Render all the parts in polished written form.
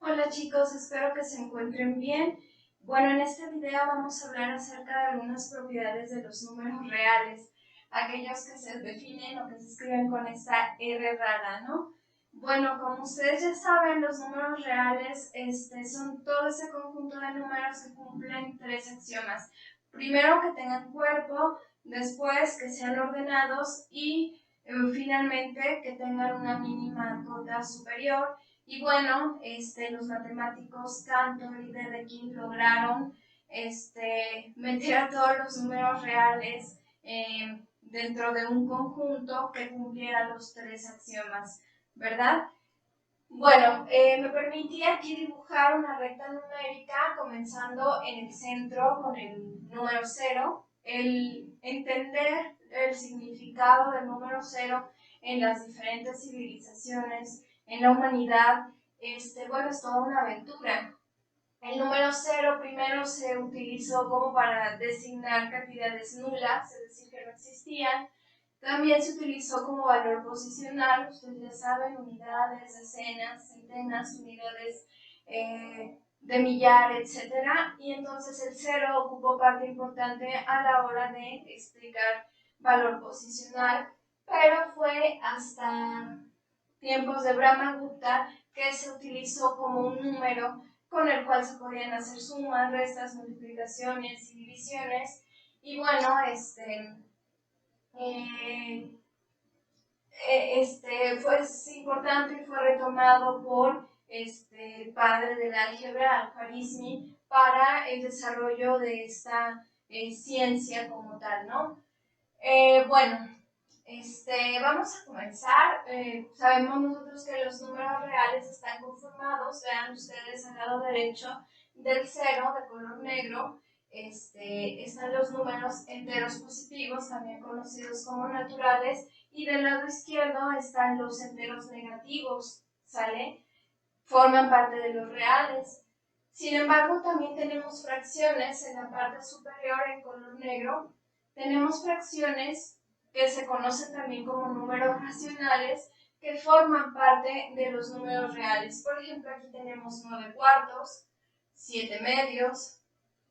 Hola chicos, espero que se encuentren bien. Bueno, en este video vamos a hablar acerca de algunas propiedades de los números reales, aquellos que se definen o que se escriben con esta R rara, ¿no? Bueno, como ustedes ya saben, los números reales son todo ese conjunto de números que cumplen tres axiomas. Primero, que tengan cuerpo, después que sean ordenados y finalmente que tengan una mínima cota superior. Y bueno, los matemáticos Cantor y Dedekind lograron meter a todos los números reales dentro de un conjunto que cumpliera los tres axiomas, ¿verdad? Bueno, me permití aquí dibujar una recta numérica comenzando en el centro con el número 0. El entender el significado del número 0 en las diferentes civilizaciones, en la humanidad, bueno, es toda una aventura. El número 0 primero se utilizó como para designar cantidades nulas, es decir, que no existían. También se utilizó como valor posicional, ustedes ya saben, unidades, decenas, centenas, unidades de millar, etc. Y entonces el 0 ocupó parte importante a la hora de explicar valor posicional, pero fue hasta tiempos de Brahmagupta que se utilizó como un número con el cual se podían hacer sumas, restas, multiplicaciones y divisiones. Y bueno, eh, fue importante y fue retomado por el padre del álgebra, Al-Khwarizmi, para el desarrollo de esta ciencia como tal, ¿no? Bueno, vamos a comenzar. Sabemos nosotros que los números reales están conformados, vean ustedes al lado derecho del 0 de color negro, están los números enteros positivos, también conocidos como naturales, y del lado izquierdo están los enteros negativos, ¿sale? Forman parte de los reales. Sin embargo, también tenemos fracciones en la parte superior en color negro. Tenemos fracciones que se conocen también como números racionales, que forman parte de los números reales. Por ejemplo, aquí tenemos 9 cuartos, 7 medios,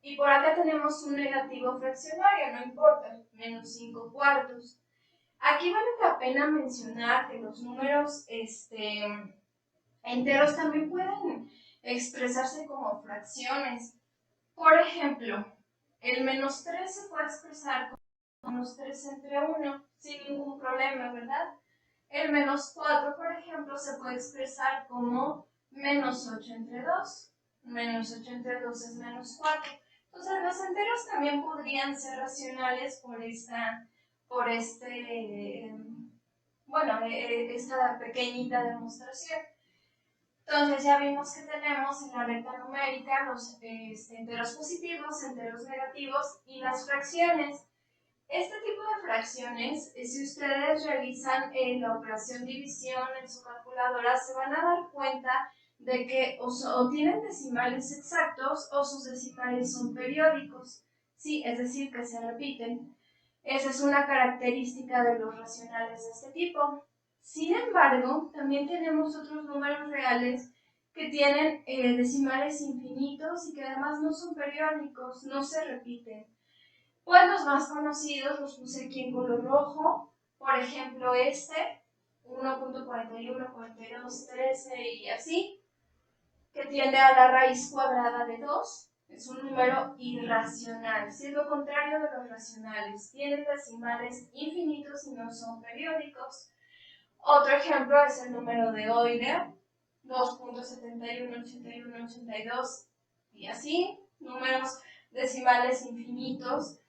y por acá tenemos un negativo fraccionario, no importa, menos 5 cuartos. Aquí vale la pena mencionar que los números enteros también pueden expresarse como fracciones. Por ejemplo, el menos 3 se puede expresar como menos 3 entre 1 sin ningún problema, ¿verdad? El menos 4, por ejemplo, se puede expresar como menos 8 entre 2. Menos 8 entre 2 es menos 4. Entonces, los enteros también podrían ser racionales esta pequeñita demostración. Entonces ya vimos que tenemos en la recta numérica los enteros positivos, enteros negativos y las fracciones. Este tipo de fracciones, si ustedes realizan la operación división en su calculadora, se van a dar cuenta de que o tienen decimales exactos o sus decimales son periódicos, ¿sí? Es decir, que se repiten. Esa es una característica de los racionales de este tipo. Sin embargo, también tenemos otros números reales que tienen decimales infinitos y que además no son periódicos, no se repiten. Pues los más conocidos los puse aquí en color rojo, por ejemplo 1.41, 42, 13 y así, que tiende a la raíz cuadrada de 2, es un número irracional, es lo contrario de los racionales, tienen decimales infinitos y no son periódicos. Otro ejemplo es el número de Euler, 2.71, 81, 82 y así, números decimales infinitos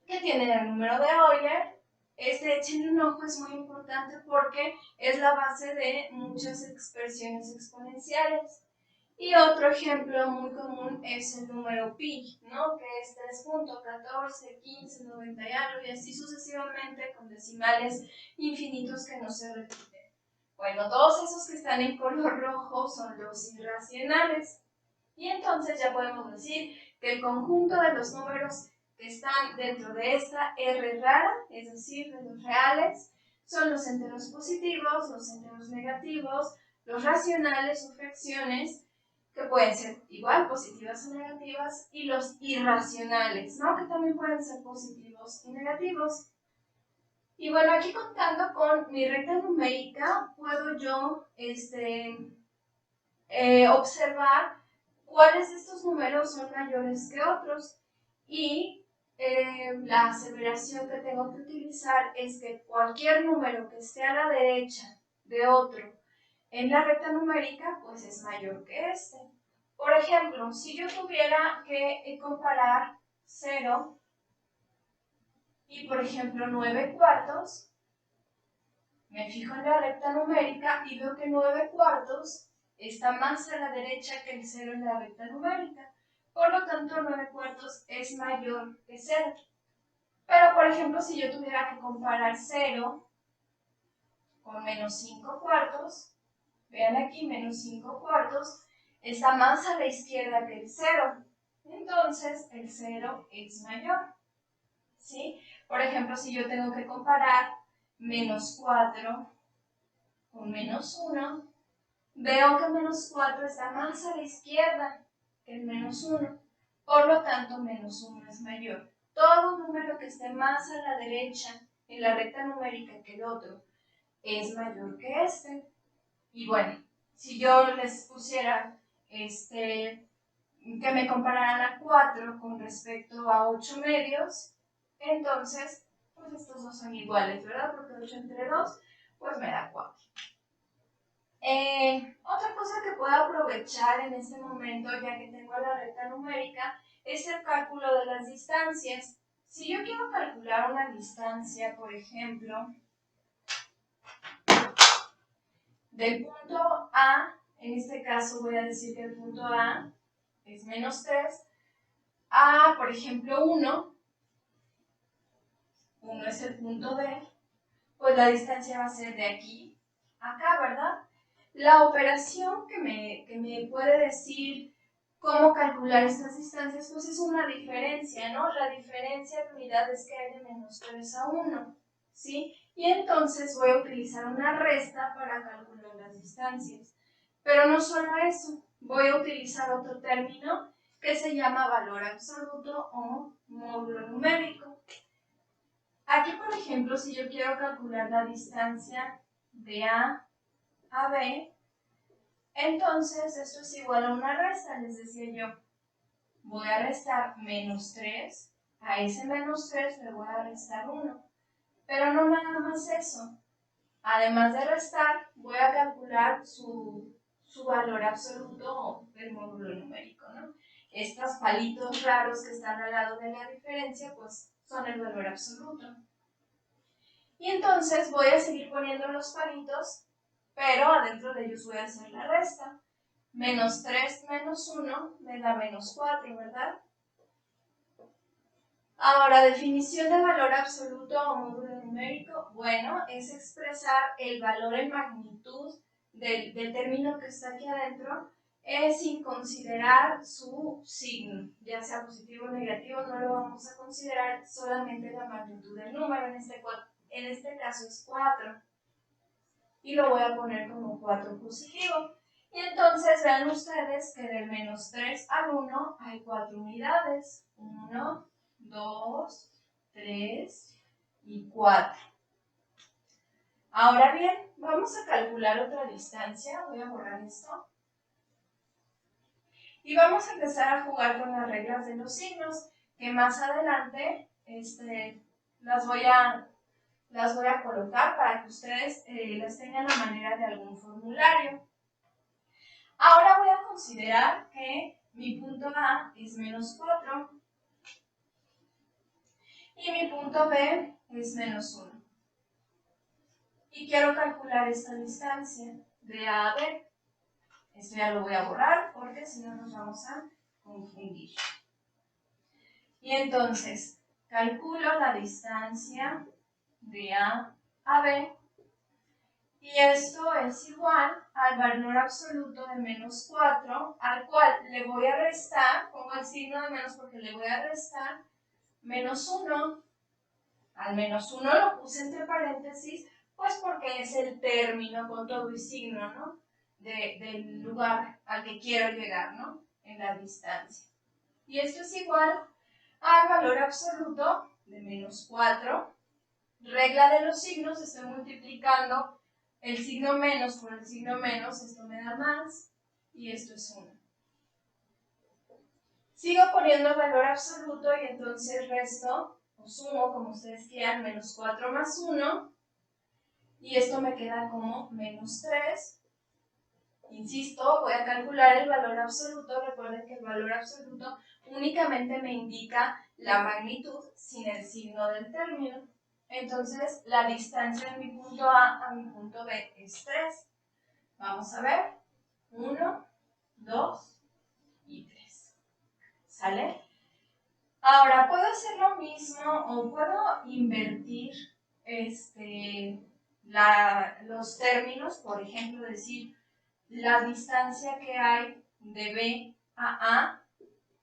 que tienen el número de Euler. Échenle un ojo, es muy importante porque es la base de muchas expresiones exponenciales. Y otro ejemplo muy común es el número pi, ¿no? Que es 3.14, 15, 90 y algo, y así sucesivamente con decimales infinitos que no se repiten. Bueno, todos esos que están en color rojo son los irracionales. Y entonces ya podemos decir que el conjunto de los números que están dentro de esta R rara, es decir, de los reales, son los enteros positivos, los enteros negativos, los racionales o fracciones, que pueden ser igual positivas o negativas, y los irracionales, ¿no? Que también pueden ser positivos y negativos. Y bueno, aquí contando con mi recta numérica, puedo yo observar cuáles de estos números son mayores que otros. Y la aseveración que tengo que utilizar es que cualquier número que esté a la derecha de otro en la recta numérica, pues es mayor que este. Por ejemplo, si yo tuviera que comparar 0 y, por ejemplo, 9 cuartos, me fijo en la recta numérica y veo que 9 cuartos está más a la derecha que el 0 en la recta numérica. Por lo tanto, 9 cuartos es mayor que 0. Pero, por ejemplo, si yo tuviera que comparar 0 con menos 5 cuartos, vean aquí, menos 5 cuartos está más a la izquierda que el 0. Entonces, el 0 es mayor. ¿Sí? Por ejemplo, si yo tengo que comparar menos 4 con menos 1, veo que menos 4 está más a la izquierda que el menos 1. Por lo tanto, menos 1 es mayor. Todo número que esté más a la derecha en la recta numérica que el otro es mayor que este. Y bueno, si yo les pusiera que me compararan a 4 con respecto a 8 medios, entonces, pues estos dos son iguales, ¿verdad? Porque 8 entre 2, pues me da 4. Otra cosa que puedo aprovechar en este momento, ya que tengo la recta numérica, es el cálculo de las distancias. Si yo quiero calcular una distancia, por ejemplo, del punto A, en este caso voy a decir que el punto A es menos 3, a, por ejemplo, 1 es el punto B, pues la distancia va a ser de aquí a acá, ¿verdad? La operación que me puede decir cómo calcular estas distancias, pues es una diferencia, ¿no? La diferencia de unidades que hay de menos 3 a 1, ¿sí? Y entonces voy a utilizar una resta para calcular las distancias. Pero no solo eso, voy a utilizar otro término que se llama valor absoluto o módulo numérico. Aquí, por ejemplo, si yo quiero calcular la distancia de A a B, entonces esto es igual a una resta, les decía yo. Voy a restar menos 3, a ese menos 3 le voy a restar 1. Pero no nada más eso. Además de restar, voy a calcular su valor absoluto o el módulo numérico, ¿no? Estos palitos raros que están al lado de la diferencia, pues son el valor absoluto. Y entonces voy a seguir poniendo los palitos, pero adentro de ellos voy a hacer la resta. Menos 3 menos 1 me da menos 4, ¿verdad? Ahora, definición de valor absoluto o módulo numérico. Bueno, es expresar el valor en magnitud del término que está aquí adentro sin considerar su signo, ya sea positivo o negativo, no lo vamos a considerar, solamente la magnitud del número, en este caso es 4. Y lo voy a poner como 4 positivo. Y entonces vean ustedes que del menos 3 al 1 hay 4 unidades. 1, 2, 3 y 4. Ahora bien, vamos a calcular otra distancia. Voy a borrar esto. Y vamos a empezar a jugar con las reglas de los signos, que más adelante las voy a colocar para que ustedes las tengan a manera de algún formulario. Ahora voy a considerar que mi punto A es menos 4 y mi punto B es menos 1. Y quiero calcular esta distancia de A a B. Esto ya lo voy a borrar porque si no nos vamos a confundir. Y entonces, calculo la distancia de A a B. Y esto es igual al valor absoluto de menos 4, al cual le voy a restar, pongo el signo de menos porque le voy a restar menos 1. Al menos 1 lo puse entre paréntesis, pues porque es el término con todo y signo, ¿no? del lugar al que quiero llegar, ¿no? En la distancia. Y esto es igual al valor absoluto de menos 4. Regla de los signos, estoy multiplicando el signo menos por el signo menos, esto me da más, y esto es 1. Sigo poniendo el valor absoluto y entonces resto o sumo, como ustedes quieran, menos 4 más 1, y esto me queda como menos 3. Insisto, voy a calcular el valor absoluto. Recuerden que el valor absoluto únicamente me indica la magnitud sin el signo del término. Entonces, la distancia de mi punto A a mi punto B es 3. Vamos a ver. 1, 2 y 3. ¿Sale? Ahora, puedo hacer lo mismo o puedo invertir los términos. Por ejemplo, decir la distancia que hay de B a A,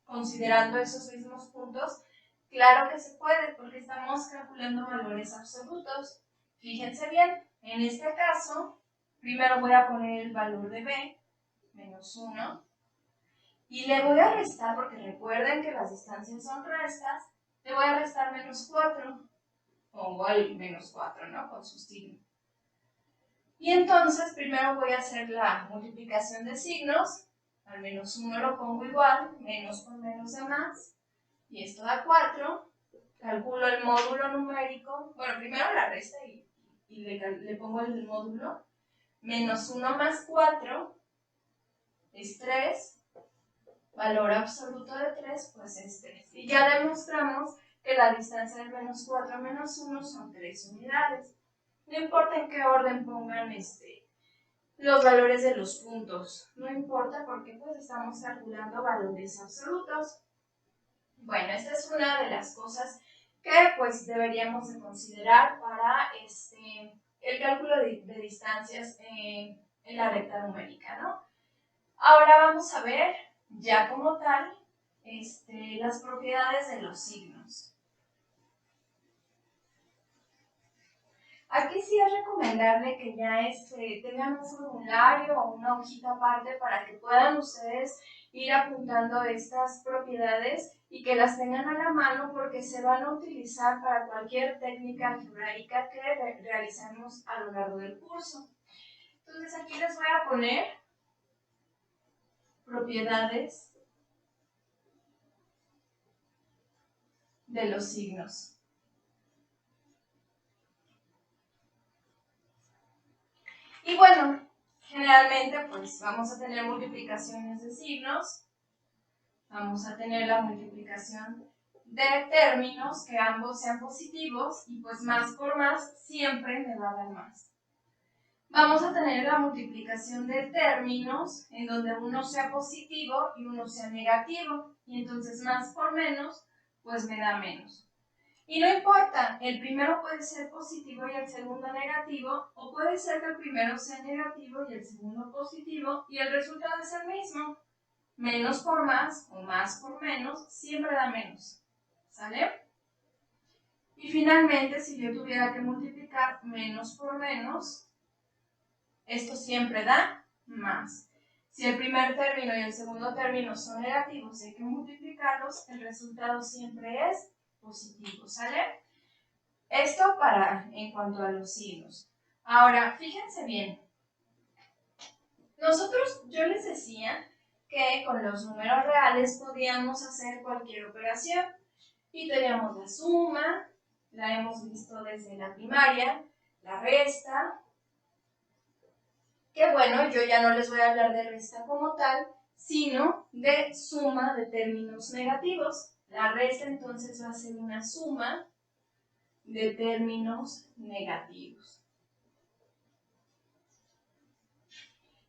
considerando esos mismos puntos. Claro que se puede, porque estamos calculando valores absolutos. Fíjense bien, en este caso, primero voy a poner el valor de B, menos 1, y le voy a restar, porque recuerden que las distancias son restas, le voy a restar menos 4, pongo el menos 4, ¿no? Con su signo. Y entonces primero voy a hacer la multiplicación de signos. Al menos 1 lo pongo igual, menos por menos da más, y esto da 4. Calculo el módulo numérico, bueno, primero la resta y le pongo el módulo. Menos 1 más 4 es 3, valor absoluto de 3, pues es 3. Y ya demostramos que la distancia de menos 4 a menos 1 son 3 unidades. No importa en qué orden pongan los valores de los puntos. No importa porque pues estamos calculando valores absolutos. Bueno, esta es una de las cosas que pues deberíamos de considerar para el cálculo de distancias en la recta numérica, ¿no? Ahora vamos a ver ya como tal las propiedades de los signos. Aquí sí es recomendable que ya tengan un formulario o una hojita aparte para que puedan ustedes ir apuntando estas propiedades y que las tengan a la mano porque se van a utilizar para cualquier técnica algebraica que realicemos a lo largo del curso. Entonces aquí les voy a poner propiedades de los signos. Y bueno, generalmente pues vamos a tener multiplicaciones de signos, vamos a tener la multiplicación de términos, que ambos sean positivos, y pues más por más siempre me va a dar más. Vamos a tener la multiplicación de términos, en donde uno sea positivo y uno sea negativo, y entonces más por menos, pues me da menos. Y no importa, el primero puede ser positivo y el segundo negativo, o puede ser que el primero sea negativo y el segundo positivo, y el resultado es el mismo. Menos por más o más por menos siempre da menos. ¿Sale? Y finalmente, si yo tuviera que multiplicar menos por menos, esto siempre da más. Si el primer término y el segundo término son negativos y hay que multiplicarlos, el resultado siempre es positivo. ¿Sale? Esto en cuanto a los signos. Ahora, fíjense bien. Yo les decía que con los números reales podíamos hacer cualquier operación. Y teníamos la suma, la hemos visto desde la primaria, la resta, que bueno, yo ya no les voy a hablar de resta como tal, sino de suma de términos negativos. La resta entonces va a ser una suma de términos negativos.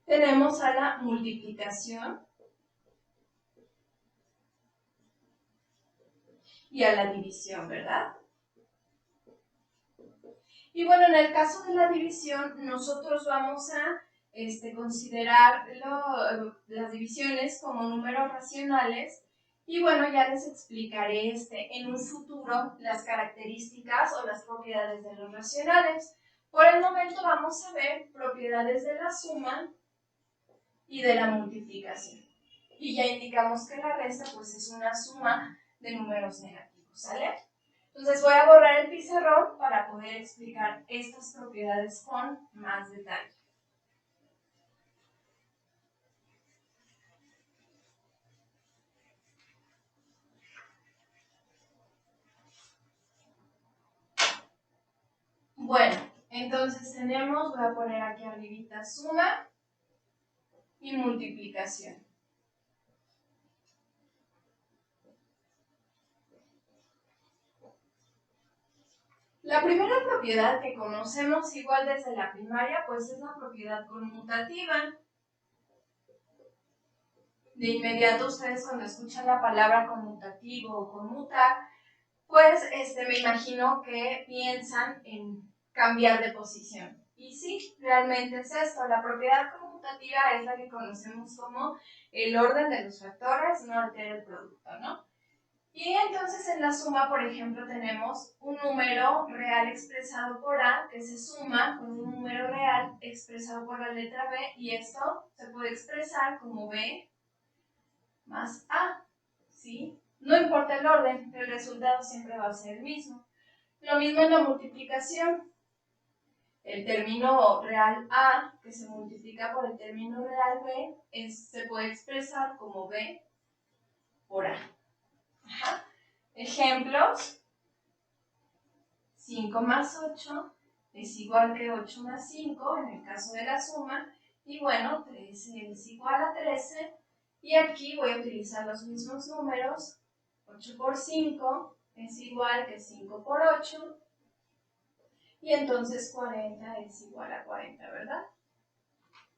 Tenemos a la multiplicación y a la división, ¿verdad? Y bueno, en el caso de la división, nosotros vamos a considerar las divisiones como números racionales. Y bueno, ya les explicaré en un futuro las características o las propiedades de los racionales. Por el momento vamos a ver propiedades de la suma y de la multiplicación. Y ya indicamos que la resta pues es una suma de números negativos, ¿sale? Entonces voy a borrar el pizarrón para poder explicar estas propiedades con más detalle. Bueno, entonces tenemos, voy a poner aquí arribita suma y multiplicación. La primera propiedad que conocemos igual desde la primaria, pues es la propiedad conmutativa. De inmediato ustedes cuando escuchan la palabra conmutativo o conmutar, pues me imagino que piensan en cambiar de posición. Y sí, realmente es esto. La propiedad conmutativa es la que conocemos como el orden de los factores no altera el producto, ¿no? Y entonces en la suma, por ejemplo, tenemos un número real expresado por A que se suma con un número real expresado por la letra B y esto se puede expresar como B más A, ¿sí? No importa el orden, el resultado siempre va a ser el mismo. Lo mismo en la multiplicación. El término real A, que se multiplica por el término real B, se puede expresar como B por A. Ajá. Ejemplos. 5 más 8 es igual que 8 más 5 en el caso de la suma. Y bueno, 13 es igual a 13. Y aquí voy a utilizar los mismos números. 8 por 5 es igual que 5 por 8. Y entonces 40 es igual a 40, ¿verdad?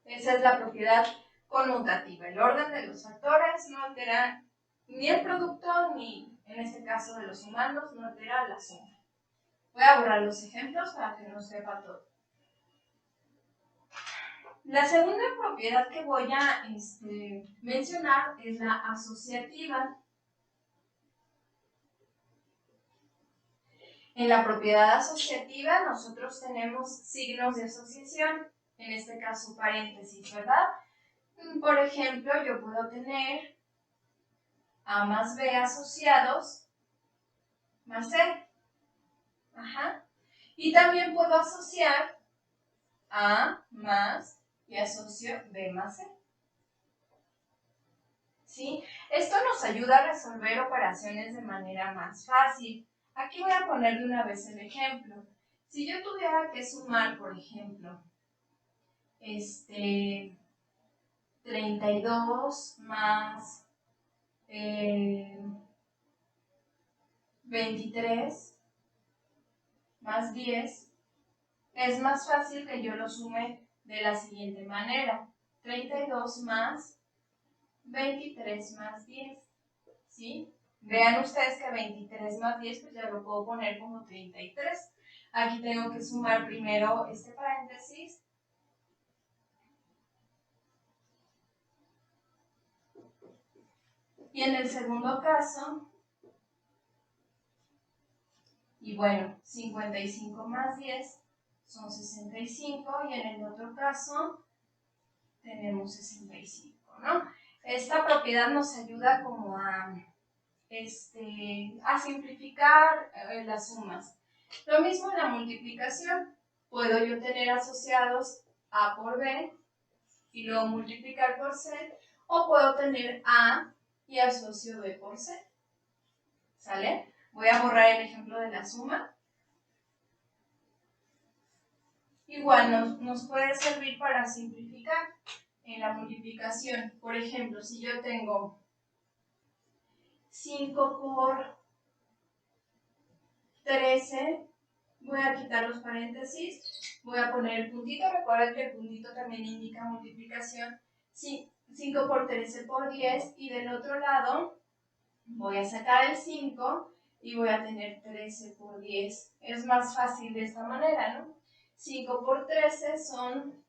Esa es la propiedad conmutativa. El orden de los factores no altera ni el producto, ni en este caso de los sumandos, no altera la suma. Voy a borrar los ejemplos para que no sepa todo. La segunda propiedad que voy a mencionar es la asociativa. En la propiedad asociativa nosotros tenemos signos de asociación, en este caso paréntesis, ¿verdad? Por ejemplo, yo puedo tener A más B asociados más C. Ajá. Y también puedo asociar A más y asocio B más C. ¿Sí? Esto nos ayuda a resolver operaciones de manera más fácil. Aquí voy a poner de una vez el ejemplo. Si yo tuviera que sumar, por ejemplo, 32 más 23 más 10, es más fácil que yo lo sume de la siguiente manera. 32 más 23 más 10, ¿sí? Vean ustedes que 23 más 10, pues ya lo puedo poner como 33. Aquí tengo que sumar primero este paréntesis. Y en el segundo caso, y bueno, 55 más 10 son 65, y en el otro caso tenemos 65, ¿no? Esta propiedad nos ayuda como a simplificar las sumas. Lo mismo en la multiplicación. Puedo yo tener asociados A por B y luego multiplicar por C, o puedo tener A y asocio B por C. ¿Sale? Voy a borrar el ejemplo de la suma. Igual nos puede servir para simplificar en la multiplicación. Por ejemplo, si yo tengo 5 por 13, voy a quitar los paréntesis, voy a poner el puntito. Recuerden que el puntito también indica multiplicación. 5 por 13 por 10, y del otro lado voy a sacar el 5 y voy a tener 13 por 10. Es más fácil de esta manera, ¿no? 5 por 13 son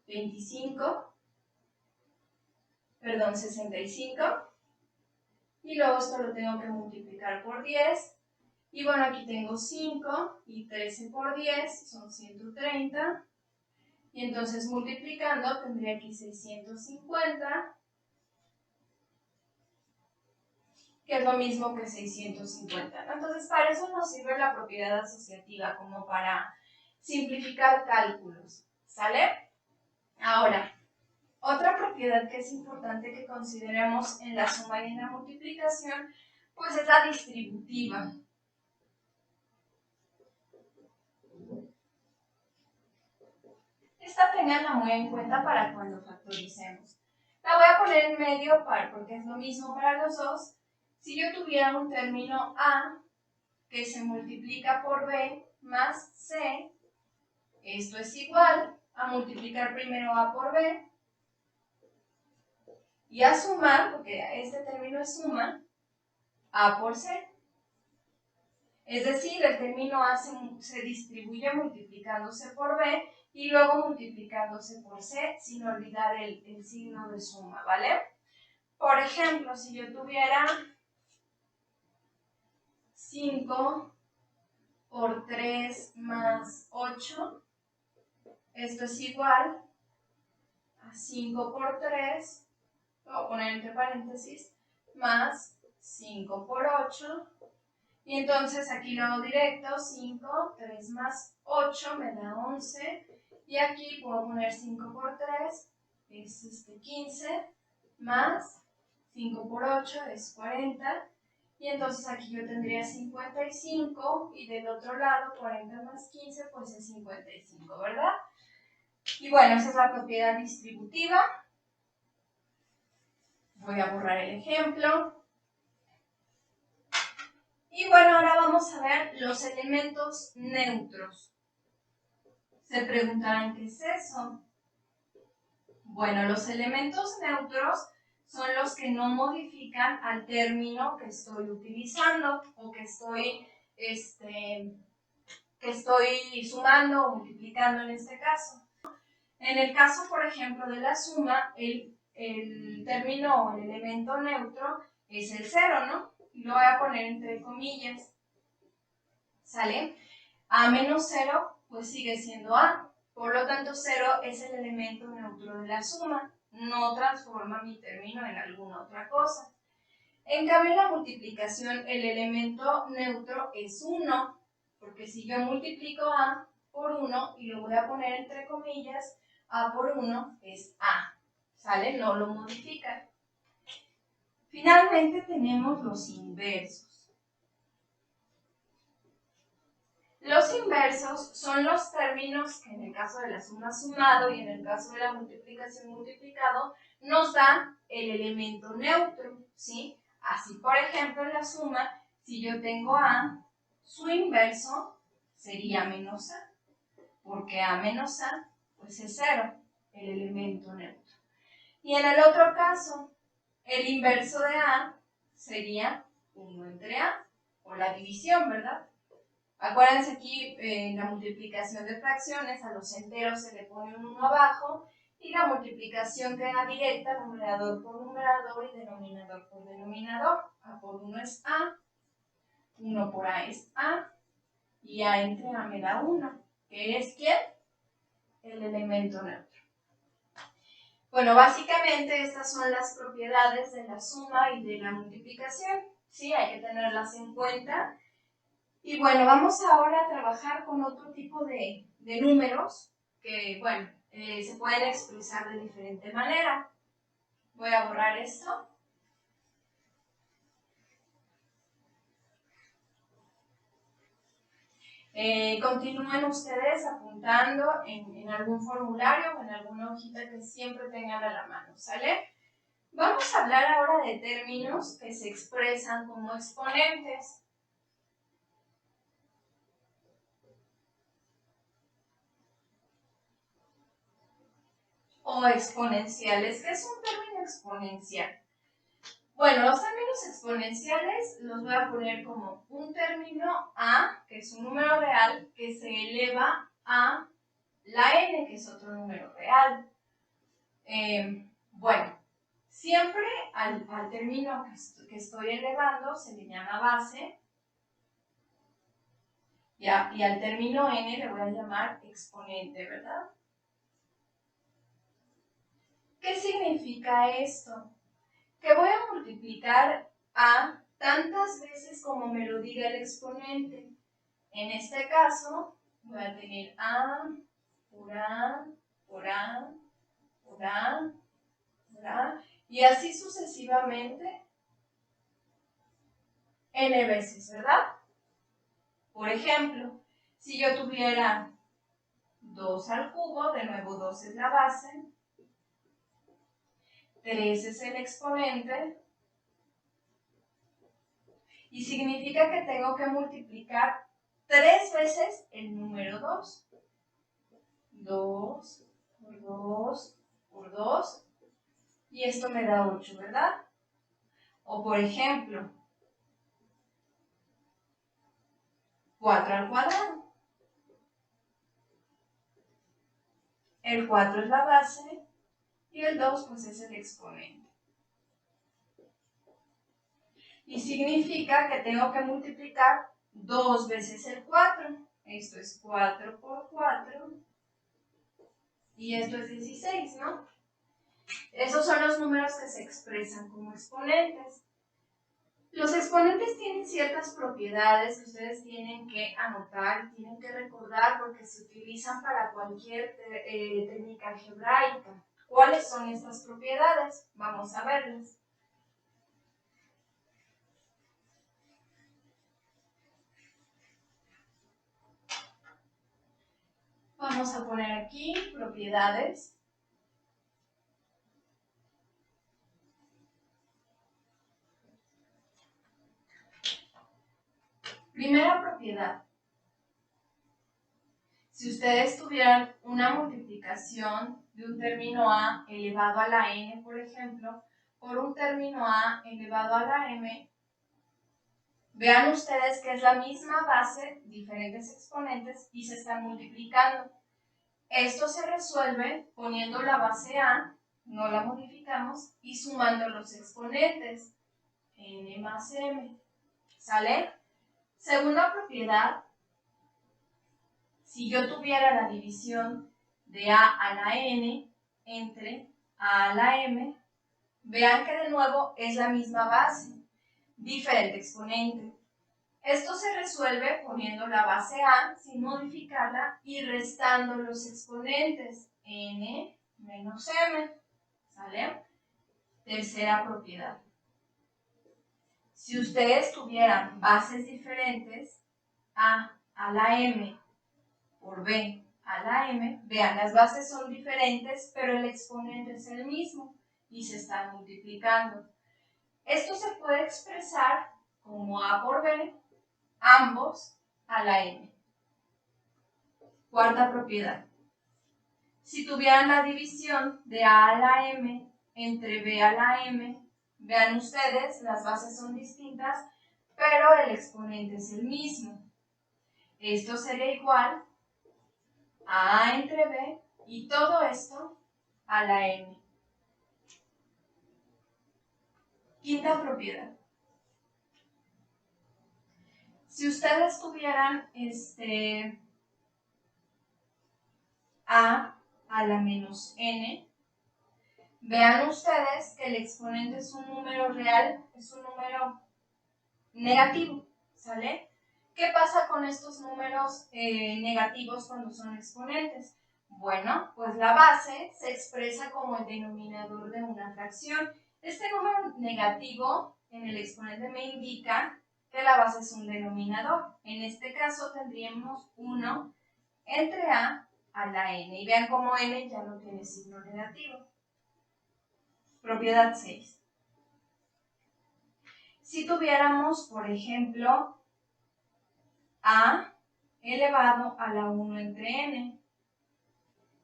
65. Y luego esto lo tengo que multiplicar por 10. Y bueno, aquí tengo 5 y 13 por 10 son 130. Y entonces multiplicando tendría aquí 650, que es lo mismo que 650, ¿no? Entonces para eso nos sirve la propiedad asociativa, como para simplificar cálculos, ¿sale? Ahora, otra propiedad que es importante que consideremos en la suma y en la multiplicación, pues es la distributiva. Esta tenganla muy en cuenta para cuando factoricemos. La voy a poner en medio porque es lo mismo para los dos. Si yo tuviera un término A que se multiplica por B más C, esto es igual a multiplicar primero A por B y a sumar, porque este término es suma, A por C. Es decir, el término A se distribuye multiplicándose por B y luego multiplicándose por C, sin olvidar el signo de suma, ¿vale? Por ejemplo, si yo tuviera 5 por 3 más 8, esto es igual a 5 por 3, lo voy a poner entre paréntesis, más 5 por 8. Y entonces aquí lo hago directo, 5, 3 más 8 me da 11. Y aquí puedo poner 5 por 3, es 15, más 5 por 8 es 40. Y entonces aquí yo tendría 55 y del otro lado 40 más 15 pues es 55, ¿verdad? Y bueno, esa es la propiedad distributiva. Voy a borrar el ejemplo. Y bueno, ahora vamos a ver los elementos neutros. Se preguntarán qué es eso. Bueno, los elementos neutros son los que no modifican al término que estoy utilizando o que estoy sumando o multiplicando en este caso. En el caso, por ejemplo, de la suma, el término o el elemento neutro es el 0, ¿no? Y lo voy a poner entre comillas. ¿Sale? A menos 0, pues sigue siendo A. Por lo tanto, 0 es el elemento neutro de la suma. No transforma mi término en alguna otra cosa. En cambio, en la multiplicación, el elemento neutro es 1. Porque si yo multiplico A por 1 y lo voy a poner entre comillas, A por 1 es A. ¿Sale? No lo modifica. Finalmente tenemos los inversos. Los inversos son los términos que en el caso de la suma sumado y en el caso de la multiplicación multiplicado nos dan el elemento neutro, ¿sí? Así, por ejemplo, en la suma, si yo tengo A, su inverso sería menos A, porque A menos A, pues es 0, el elemento neutro. Y en el otro caso, el inverso de A sería 1 entre A, o la división, ¿verdad? Acuérdense aquí en la multiplicación de fracciones, a los enteros se le pone un 1 abajo y la multiplicación queda directa, numerador por numerador y denominador por denominador. A por 1 es A, 1 por A es A y A entre A me da 1, que es ¿quién? El elemento neutro. Bueno, básicamente estas son las propiedades de la suma y de la multiplicación. Sí, hay que tenerlas en cuenta. Y bueno, vamos ahora a trabajar con otro tipo de números que, bueno, se pueden expresar de diferente manera. Voy a borrar esto. Continúen ustedes apuntando en algún formulario o en alguna hojita que siempre tengan a la mano, ¿sale? Vamos a hablar ahora de términos que se expresan como exponentes. O exponenciales. ¿Qué es un término exponencial? Bueno, los términos exponenciales los voy a poner como un término A, que es un número real, que se eleva a la n, que es otro número real. Bueno, siempre al término que estoy elevando se le llama base, y al término n le voy a llamar exponente, ¿verdad? ¿Qué significa esto? Que voy a multiplicar a tantas veces como me lo diga el exponente. En este caso, voy a tener A por A, por A, por A, por A, y así sucesivamente n veces, ¿verdad? Por ejemplo, si yo tuviera 2 al cubo, de nuevo 2 es la base, 3 es el exponente, y significa que tengo que multiplicar 3 veces el número 2. 2 por 2 por 2, y esto me da 8, ¿verdad? O por ejemplo, 4 al cuadrado. El 4 es la base y el 2 pues es el exponente. Y significa que tengo que multiplicar 2 veces el 4. Esto es 4 por 4 y esto es 16, ¿no? Esos son los números que se expresan como exponentes. Los exponentes tienen ciertas propiedades que ustedes tienen que anotar, tienen que recordar porque se utilizan para cualquier técnica algebraica. ¿Cuáles son estas propiedades? Vamos a verlas. Vamos a poner aquí propiedades. Primera propiedad. Si ustedes tuvieran una multiplicación de un término a elevado a la n, por ejemplo, por un término a elevado a la m, vean ustedes que es la misma base, diferentes exponentes, y se están multiplicando. Esto se resuelve poniendo la base a, no la modificamos, y sumando los exponentes, n más m. ¿Sale? Segunda propiedad, si yo tuviera la división de a la n entre a la m, vean que de nuevo es la misma base, diferente exponente. Esto se resuelve poniendo la base a sin modificarla y restando los exponentes n menos m. ¿Sale? Tercera propiedad. Si ustedes tuvieran bases diferentes, a la m por b a la m, vean, las bases son diferentes, pero el exponente es el mismo y se están multiplicando. Esto se puede expresar como a por b, ambos a la m. Cuarta propiedad. Si tuvieran la división de a la m entre b a la m, vean ustedes, las bases son distintas, pero el exponente es el mismo. Esto sería igual a entre b y todo esto a la m. Quinta propiedad. Si ustedes tuvieran a la menos n, vean ustedes que el exponente es un número real, es un número negativo, ¿sale? ¿Qué pasa con estos números negativos cuando son exponentes? Bueno, pues la base se expresa como el denominador de una fracción. Este número negativo en el exponente me indica que la base es un denominador. En este caso tendríamos 1 entre a la n. Y vean cómo n ya no tiene signo negativo. Propiedad 6. Si tuviéramos, por ejemplo, a elevado a la 1 entre n.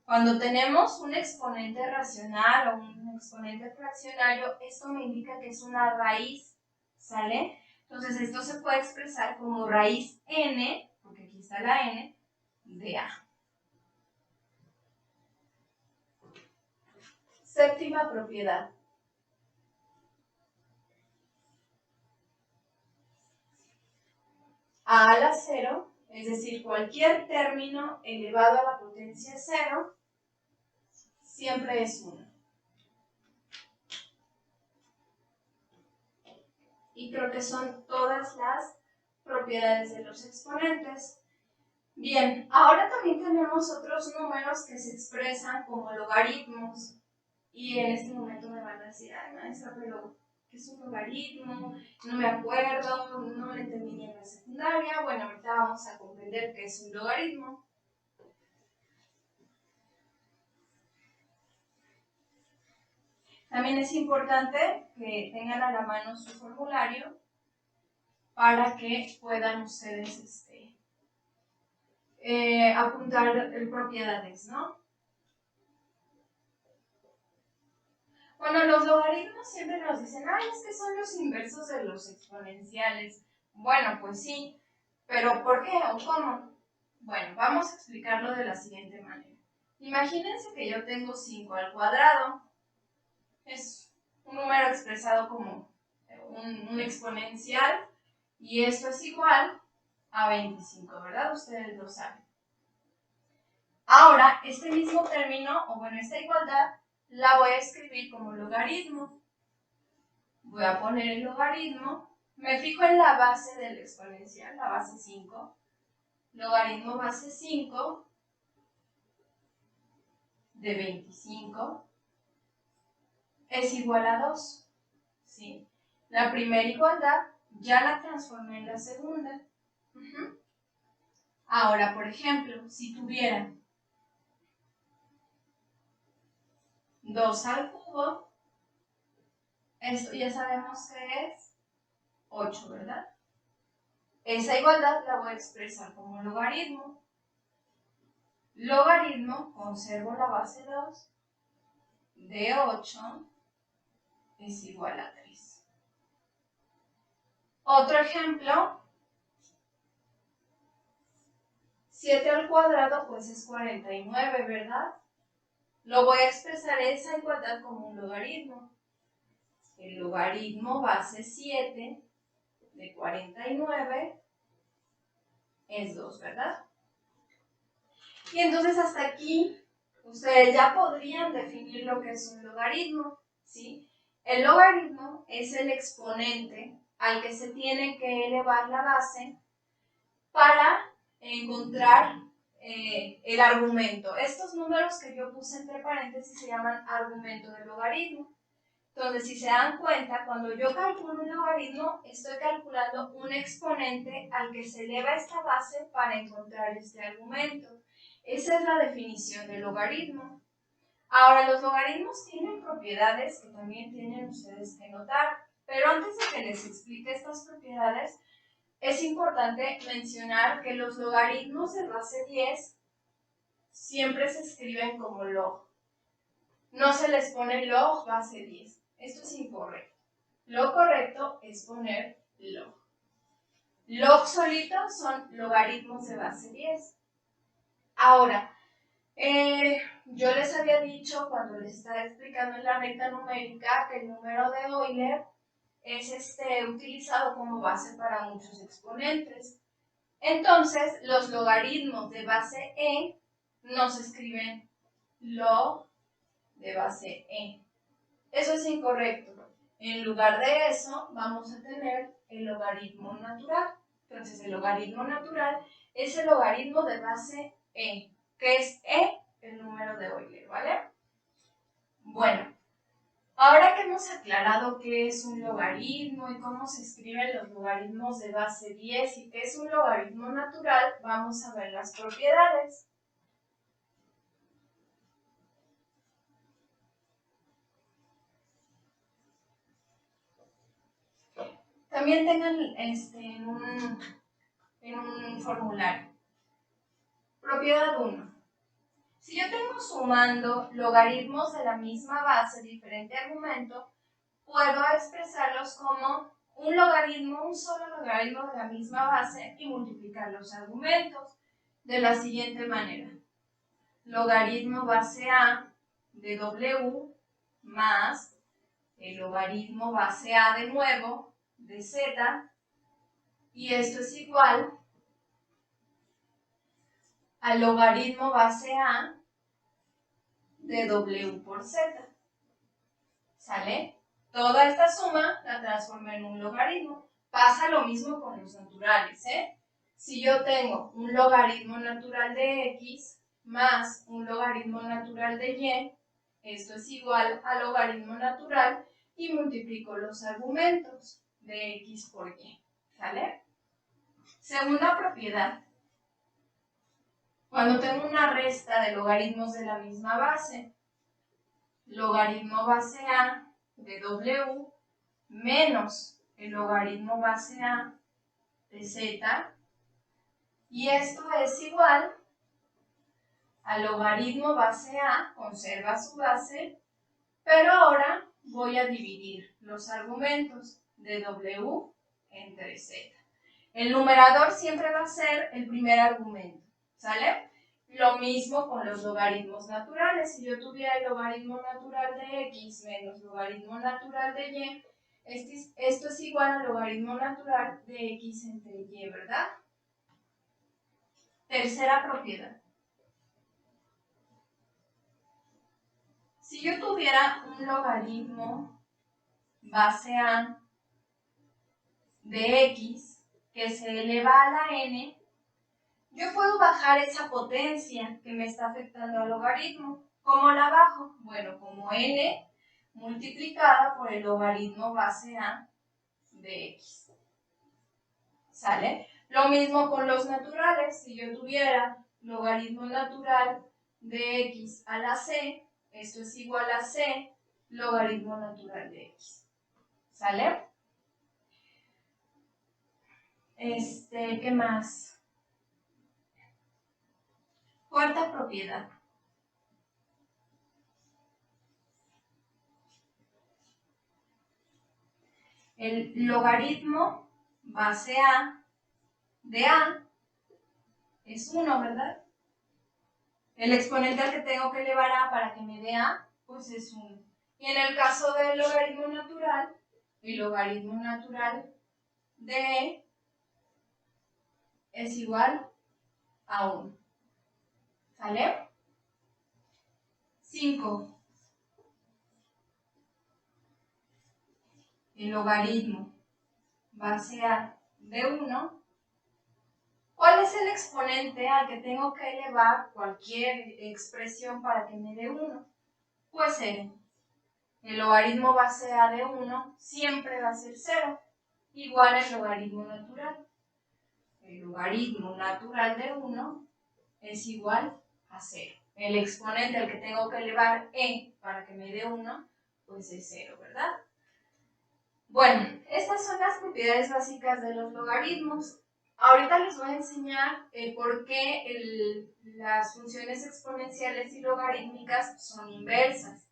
Cuando tenemos un exponente racional o un exponente fraccionario, esto me indica que es una raíz, ¿sale? Entonces esto se puede expresar como raíz n, porque aquí está la n, de a. Séptima propiedad. A la 0, es decir, cualquier término elevado a la potencia 0, siempre es 1. y creo que son todas las propiedades de los exponentes. Bien, ahora también tenemos otros números que se expresan como logaritmos y en este momento me van a decir, ay maestra, pero ¿qué es un logaritmo? No me acuerdo, no lo entendí ni en la secundaria. Bueno, ahorita vamos a comprender qué es un logaritmo. También es importante que tengan a la mano su formulario para que puedan ustedes apuntar propiedades, ¿no? Bueno, los logaritmos siempre nos dicen, ay, es que son los inversos de los exponenciales. Bueno, pues sí, pero ¿por qué o cómo? Bueno, vamos a explicarlo de la siguiente manera. Imagínense que yo tengo 5 al cuadrado. Es un número expresado como un exponencial y esto es igual a 25, ¿verdad? Ustedes lo saben. Ahora, este mismo término, o bueno, esta igualdad, la voy a escribir como logaritmo. Voy a poner el logaritmo, me fijo en la base del exponencial, la base 5. Logaritmo base 5 de 25 es igual a 2. ¿Sí? La primera igualdad ya la transformé en la segunda. Ahora, por ejemplo, si tuviera 2 al cubo, esto ya sabemos que es 8, ¿verdad? Esa igualdad la voy a expresar como logaritmo. Logaritmo, conservo la base 2, de 8 es igual a 3. Otro ejemplo, 7 al cuadrado pues es 49, ¿verdad? Lo voy a expresar esa igualdad como un logaritmo. El logaritmo base 7 de 49 es 2, ¿verdad? Y entonces hasta aquí ustedes ya podrían definir lo que es un logaritmo, ¿sí? El logaritmo es el exponente al que se tiene que elevar la base para encontrar el argumento. Estos números que yo puse entre paréntesis se llaman argumento del logaritmo. Entonces, si se dan cuenta, cuando yo calculo un logaritmo, estoy calculando un exponente al que se eleva esta base para encontrar este argumento. Esa es la definición del logaritmo. Ahora, los logaritmos tienen propiedades que también tienen ustedes que notar, pero antes de que les explique estas propiedades, es importante mencionar que los logaritmos de base 10 siempre se escriben como log. No se les pone log base 10. Esto es incorrecto. Lo correcto es poner log. Log solito son logaritmos de base 10. Ahora, yo les había dicho cuando les estaba explicando en la recta numérica que el número de Euler es utilizado como base para muchos exponentes. Entonces, los logaritmos de base e no se escriben log de base e. Eso es incorrecto. En lugar de eso, vamos a tener el logaritmo natural. Entonces, el logaritmo natural es el logaritmo de base e, que es e el número de Euler, ¿vale? Bueno, ahora que hemos aclarado qué es un logaritmo y cómo se escriben los logaritmos de base 10 y qué es un logaritmo natural, vamos a ver las propiedades. También tengan en un formulario. Propiedad 1. Si yo tengo sumando logaritmos de la misma base, diferente argumento, puedo expresarlos como un logaritmo, un solo logaritmo de la misma base y multiplicar los argumentos de la siguiente manera. Logaritmo base A de W más el logaritmo base A de nuevo de Z, y esto es igual al logaritmo base A de W por Z. ¿Sale? Toda esta suma la transformé en un logaritmo. Pasa lo mismo con los naturales, ¿eh? Si yo tengo un logaritmo natural de x más un logaritmo natural de y, esto es igual a logaritmo natural y multiplico los argumentos de x por y, ¿sale? Segunda propiedad. Cuando tengo una resta de logaritmos de la misma base, logaritmo base a de w menos el logaritmo base a de z, y esto es igual a logaritmo base a, conserva su base, pero ahora voy a dividir los argumentos de w entre z. El numerador siempre va a ser el primer argumento, ¿sale? Lo mismo con los logaritmos naturales. Si yo tuviera el logaritmo natural de x menos logaritmo natural de y, esto es igual al logaritmo natural de x entre y, ¿verdad? Tercera propiedad. Si yo tuviera un logaritmo base a de x que se eleva a la n, yo puedo bajar esa potencia que me está afectando al logaritmo. ¿Cómo la bajo? Bueno, como n multiplicada por el logaritmo base a de x. ¿Sale? Lo mismo con los naturales. Si yo tuviera logaritmo natural de x a la c, esto es igual a c logaritmo natural de x. ¿Sale? ¿Qué más? Cuarta propiedad. El logaritmo base a de a es 1, ¿verdad? El exponente al que tengo que elevar a para que me dé a, pues es 1. Y en el caso del logaritmo natural, el logaritmo natural de e es igual a 1. ¿Sale? 5. El logaritmo base a de 1. ¿Cuál es el exponente al que tengo que elevar cualquier expresión para que me dé 1? Pues 0. El logaritmo base a de 1 siempre va a ser 0, igual al logaritmo natural. El logaritmo natural de 1 es igual a 0. El exponente al que tengo que elevar e para que me dé 1, pues es 0, ¿verdad? Bueno, estas son las propiedades básicas de los logaritmos. Ahorita les voy a enseñar por qué las funciones exponenciales y logarítmicas son inversas.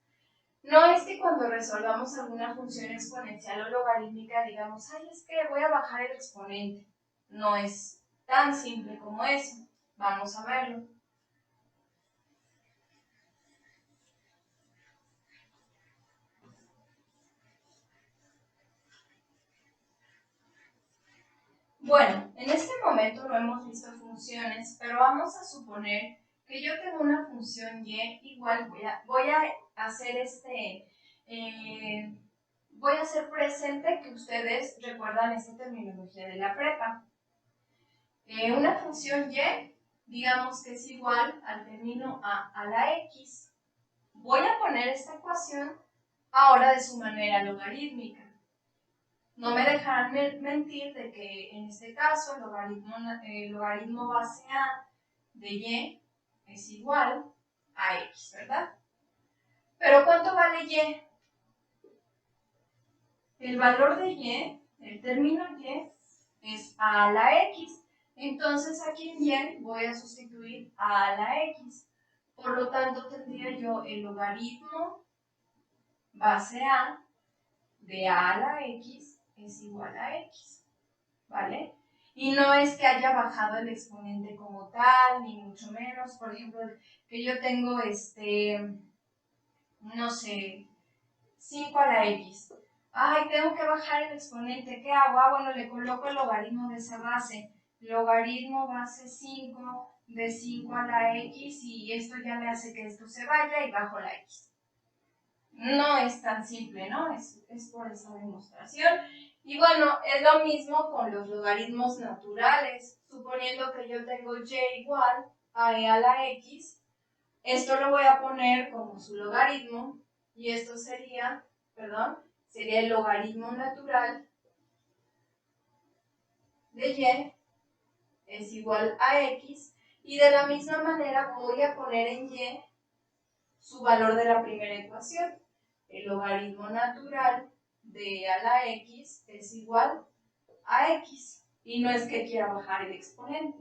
No es que cuando resolvamos alguna función exponencial o logarítmica digamos, ay, es que voy a bajar el exponente. No es tan simple como eso. Vamos a verlo. Bueno, en este momento no hemos visto funciones, pero vamos a suponer que yo tengo una función y igual voy a hacer voy a hacer presente que ustedes recuerdan esta terminología de la prepa. Una función y, digamos que es igual al término a la x. Voy a poner esta ecuación ahora de su manera logarítmica. No me dejarán mentir de que en este caso el logaritmo base a de y es igual a x, ¿verdad? Pero ¿cuánto vale y? El valor de y, el término y, es a la x. Entonces aquí en y voy a sustituir a la x. Por lo tanto tendría yo el logaritmo base a de a la x es igual a x, ¿vale? Y no es que haya bajado el exponente como tal, ni mucho menos. Por ejemplo, que yo tengo no sé, 5 a la x. Ay, tengo que bajar el exponente, ¿qué hago? Ah, bueno, le coloco el logaritmo de esa base. Logaritmo base 5 de 5 a la x y esto ya me hace que esto se vaya y bajo la x. no es tan simple, ¿no? Es por esa demostración. Y bueno, es lo mismo con los logaritmos naturales. Suponiendo que yo tengo y igual a e a la x, esto lo voy a poner como su logaritmo, y esto sería, sería el logaritmo natural de y es igual a x, y de la misma manera voy a poner en y su valor de la primera ecuación. El logaritmo natural de a la x es igual a x, y no es que quiera bajar el exponente.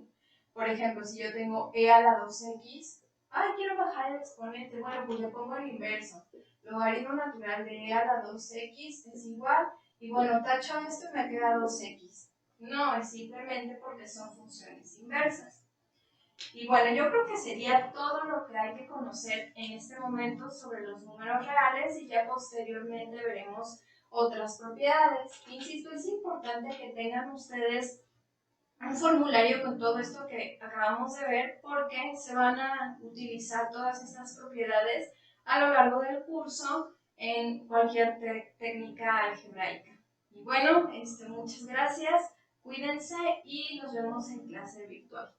Por ejemplo, si yo tengo e a la 2x, quiero bajar el exponente, bueno, pues le pongo el inverso. Logaritmo natural de e a la 2x es igual, y bueno, tacho esto y me queda 2x. No, es simplemente porque son funciones inversas. Y bueno, yo creo que sería todo lo que hay que conocer en este momento sobre los números reales, y ya posteriormente veremos otras propiedades. Insisto, es importante que tengan ustedes un formulario con todo esto que acabamos de ver, porque se van a utilizar todas estas propiedades a lo largo del curso en cualquier técnica algebraica. Y bueno, muchas gracias, cuídense y nos vemos en clase virtual.